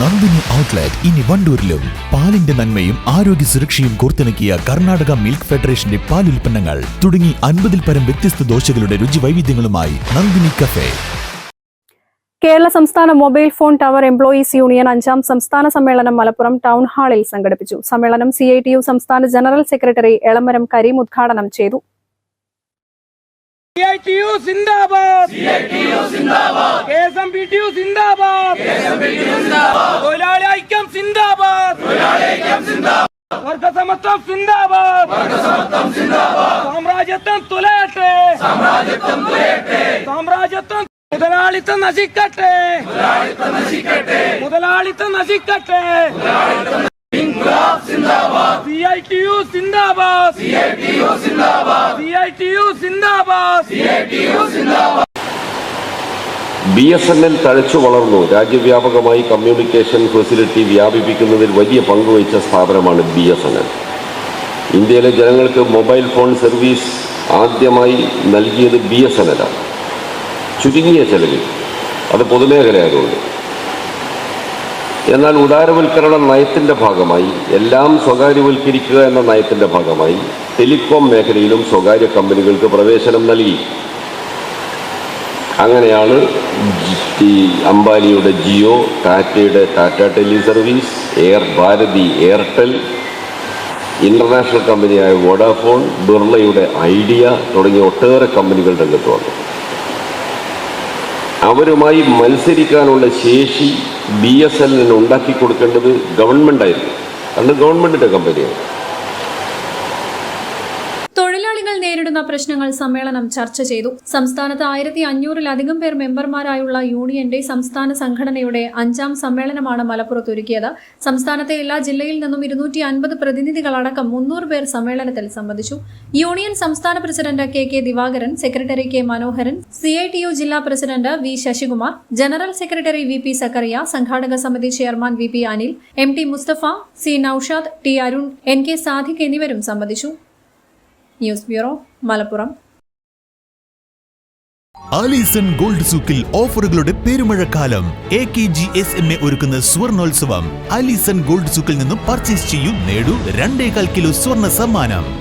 Nandini outlet ഇനി വണ്ടൂരിലും. പാലിന്റെ നന്മയും ആരോഗ്യ സുരക്ഷയും കോർത്തിണക്കിയ കർണാടക മിൽക്ക് ഫെഡറേഷന്റെ പാലുൽപ്പന്നങ്ങൾ തുടങ്ങി 50-ൽ പരം വ്യത്യസ്ത ദോശകളുടെ രുചി വൈവിധ്യങ്ങളുമായി നന്ദിനി കഫേ. കേരള സംസ്ഥാന mobile phone tower employees union 5ാം സംസ്ഥാന സമ്മേളനം മലപ്പുറം ടൗൺ ഹാളിൽ സംഘടിപ്പിച്ചു. സമ്മേളനം CITU സംസ്ഥാന ജനറൽ സെക്രട്ടറി എളമരം കരീം ഉദ്ഘാടനം ചെയ്തു. CITU സിന്ദാബാദ്, CITU സിന്ദാബാദ്, KSMPTU സിന്ദാബാദ്, KSMPTU സിന്ദാബാദ്, തൊഴിലാളി ഐക്യം സിന്ദാബാദ്, തൊഴിലാളി ഐക്യം സിന്ദാബാദ്, വർഗസമത്വം സിന്ദാബാദ്, വർഗസമത്വം സിന്ദാബാദ്, സാമ്രാജ്യത്വം തുലയട്ടെ, സാമ്രാജ്യത്വം തുലയട്ടെ, സാമ്രാജ്യത്വം മുതലാളിത്തം നശിക്കട്ടെ, മുതലാളിത്തം നശിക്കട്ടെ, മുതലാളിത്തം നശിക്കട്ടെ, ഇൻക്ലാബ് സിന്ദാബാദ്, CITU സിന്ദാബാദ്, CITU സിന്ദാബാദ്, CITU സിന്ദാബാദ്, CITU സിന്ദാബാദ്. BSNL തഴച്ചു വളർന്നു. രാജ്യവ്യാപകമായി കമ്മ്യൂണിക്കേഷൻ ഫെസിലിറ്റി വ്യാപിപ്പിക്കുന്നതിൽ വലിയ പങ്കുവഹിച്ച സ്ഥാപനമാണ് BSNL. ഇന്ത്യയിലെ ജനങ്ങൾക്ക് മൊബൈൽ ഫോൺ സർവീസ് ആദ്യമായി നൽകിയത് BSNL ആണ്. ചുരുങ്ങിയ ചെലവിൽ, അത് പൊതുമേഖലയായതുകൊണ്ട്. എന്നാൽ ഉദാരവൽക്കരണ നയത്തിൻ്റെ ഭാഗമായി, എല്ലാം സ്വകാര്യവൽക്കരിക്കുക എന്ന നയത്തിൻ്റെ ഭാഗമായി ടെലികോം മേഖലയിലും സ്വകാര്യ കമ്പനികൾക്ക് പ്രവേശനം നൽകി. അങ്ങനെയാണ് അംബാനിയുടെ ജിയോ, ടാറ്റയുടെ Tata tele service, Bharti Airtel, international കമ്പനിയായ വോഡാഫോൺ, ബിർളയുടെ ഐഡിയ തുടങ്ങിയ ഒട്ടേറെ കമ്പനികൾ രംഗത്ത് വന്നു. അവരുമായി മത്സരിക്കാനുള്ള ശേഷി BSNL ഉണ്ടാക്കി കൊടുക്കേണ്ടത് ഗവൺമെൻറ്റായിരുന്നു. കാരണം ഗവൺമെൻറ്റിൻ്റെ കമ്പനിയാണ്. തൊഴിലാളികൾ നേരിടുന്ന പ്രശ്നങ്ങൾ സമ്മേളനം ചർച്ച ചെയ്തു. സംസ്ഥാനത്ത് 1500-ലധികം പേർ മെമ്പർമാരായുള്ള യൂണിയന്റെ സംസ്ഥാന സംഘടനയുടെ 5ാം സമ്മേളനമാണ് മലപ്പുറത്ത് ഒരുക്കിയത്. സംസ്ഥാനത്തെ എല്ലാ ജില്ലയിൽ നിന്നും 250 പ്രതിനിധികളടക്കം 300 പേർ സമ്മേളനത്തിൽ സംബന്ധിച്ചു. യൂണിയൻ സംസ്ഥാന president KK Divakaran, secretary K Manoharan, CITU ജില്ലാ president V Sasikumar, general secretary VP Zakariya, സംഘാടക സമിതി chairman VP Anil, MT Musthafa, C Noushad, T Arun, NK Sadiq എന്നിവരും സംബന്ധിച്ചു. News bureau, Malappuram. Alison gold സൂക്കിൽ ഓഫറുകളുടെ പെരുമഴക്കാലം. AKG SMA ഒരുക്കുന്ന സ്വർണോത്സവം. ആലീസൺ ഗോൾഡ് സൂക്കിൽ നിന്നും പർച്ചേസ് ചെയ്യൂ, നേടൂ 2.25 കിലോ സ്വർണ്ണ സമ്മാനം.